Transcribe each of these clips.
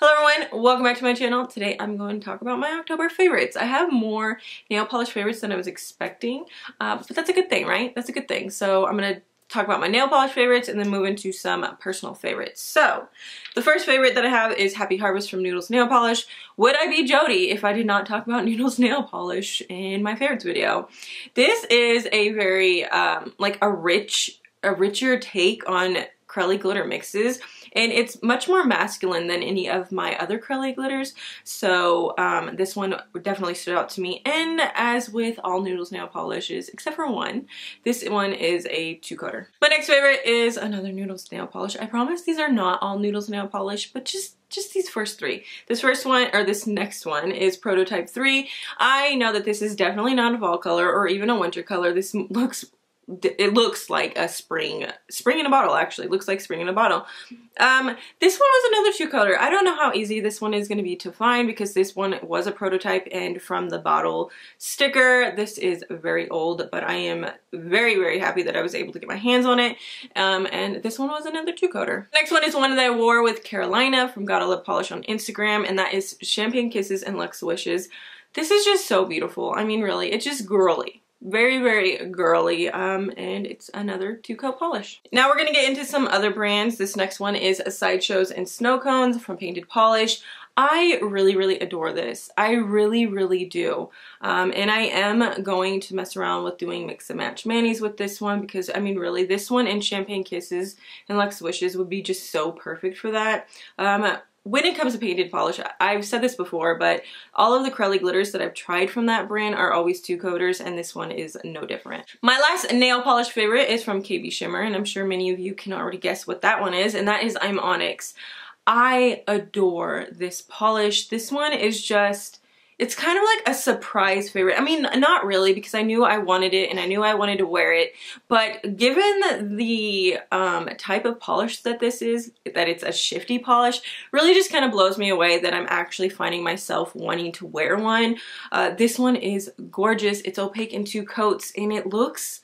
Hello everyone, welcome back to my channel. Today I'm going to talk about my October favorites. I have more nail polish favorites than I was expecting, but that's a good thing, right? That's a good thing. So I'm going to talk about my nail polish favorites and then move into some personal favorites. So the first favorite that I have is Happy Harvest from Noodles Nail Polish. Would I be Jody if I did not talk about Noodles Nail Polish in my favorites video? This is a very like a richer take on Crelly glitter mixes, and it's much more masculine than any of my other Crelly glitters, so this one definitely stood out to me. And as with all Noodles nail polishes except for one, this one is a 2-coater. My next favorite is another Noodles nail polish. I promise these are not all Noodles nail polish, but just these first three. This next one is Prototype 3. I know that this is definitely not a fall color or even a winter color. This looks like a spring in a bottle. Actually, it looks like spring in a bottle. This one was another 2-coater. I don't know how easy this one is going to be to find because this one was a prototype, and from the bottle sticker, this is very old, but I am very happy that I was able to get my hands on it. And this one was another 2-coater. Next one is one that I wore with Carolina from Gotta Love Polish on Instagram, and that is Champagne Kisses and Luxe Wishes. This is just so beautiful. I mean, really, it's just girly. Very girly, and it's another 2-coat polish. Now we're gonna get into some other brands. This next one is Sideshows and Snow Cones from Painted Polish. I really adore this. I really do. And I am going to mess around with doing mix and match manis with this one because, I mean, really, this one and Champagne Kisses and Luxe Wishes would be just so perfect for that. When it comes to painted polish, I've said this before, but all of the Crelly glitters that I've tried from that brand are always 2-coaters, and this one is no different. My last nail polish favorite is from KBShimmer, and I'm sure many of you can already guess what that one is, and that is Onyx. I adore this polish. This one is just, it's kind of like a surprise favorite. I mean, not really, because I knew I wanted it and I knew I wanted to wear it. But given the type of polish that this is, that it's a shifty polish, really just kind of blows me away that I'm actually finding myself wanting to wear one. This one is gorgeous. It's opaque in 2 coats, and it looks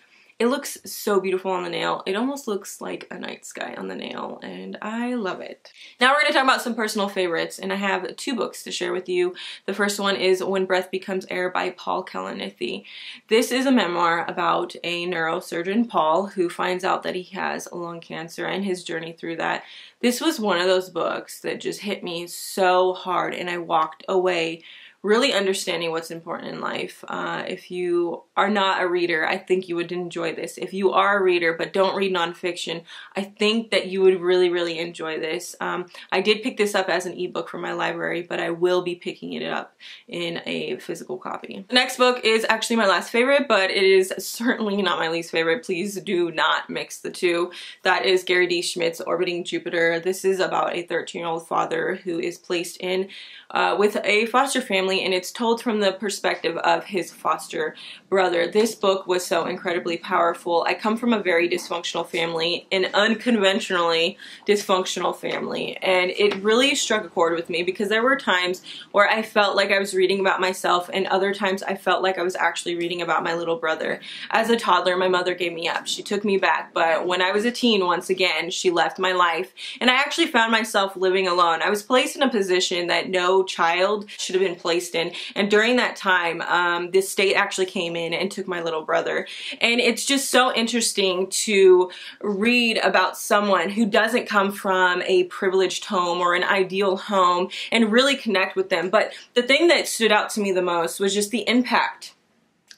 so beautiful on the nail. It almost looks like a night sky on the nail, and I love it. Now we're going to talk about some personal favorites, and I have 2 books to share with you. The first one is When Breath Becomes Air by Paul Kalanithi. This is a memoir about a neurosurgeon, Paul, who finds out that he has lung cancer and his journey through that. This was one of those books that just hit me so hard, and I walked away really understanding what's important in life. If you are not a reader, I think you would enjoy this. If you are a reader but don't read nonfiction, I think that you would really enjoy this. I did pick this up as an ebook from my library, but I will be picking it up in a physical copy. The next book is actually my last favorite, but it is certainly not my least favorite. Please do not mix the two. That is Gary D. Schmidt's Orbiting Jupiter. This is about a 13-year-old father who is placed in with a foster family, and it's told from the perspective of his foster brother. This book was so incredibly powerful. I come from a very dysfunctional family, an unconventionally dysfunctional family, and it really struck a chord with me because there were times where I felt like I was reading about myself, and other times I felt like I was actually reading about my little brother. As a toddler, my mother gave me up. She took me back, but when I was a teen, once again, she left my life, and I actually found myself living alone. I was placed in a position that no child should have been placed in, and during that time this state actually came in and took my little brother. And it's just so interesting to read about someone who doesn't come from a privileged home or an ideal home and really connect with them. But the thing that stood out to me the most was just the impact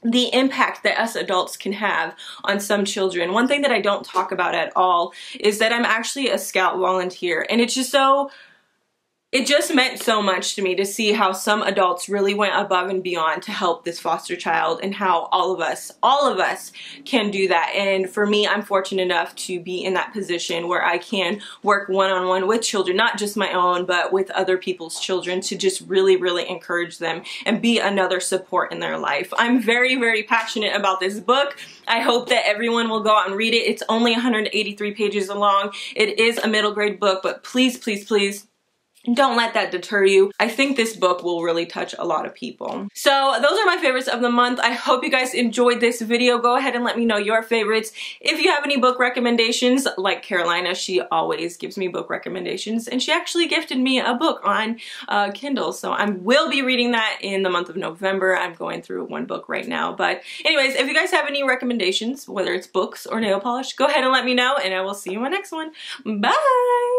that us adults can have on some children. One thing that I don't talk about at all is that I'm actually a Scout volunteer, and it's just so, it just meant so much to me to see how some adults really went above and beyond to help this foster child, and how all of us can do that. And for me, I'm fortunate enough to be in that position where I can work one-on-one with children, not just my own, but with other people's children, to just really encourage them and be another support in their life. I'm very passionate about this book. I hope that everyone will go out and read it. It's only 183 pages long. It is a middle grade book, but please Don't let that deter you. I think this book will really touch a lot of people. So those are my favorites of the month. I hope you guys enjoyed this video. Go ahead and let me know your favorites. If you have any book recommendations, like Carolina, she always gives me book recommendations, and she actually gifted me a book on Kindle. So I will be reading that in the month of November. I'm going through one book right now. But anyways, if you guys have any recommendations, whether it's books or nail polish, go ahead and let me know, and I will see you in my next one. Bye!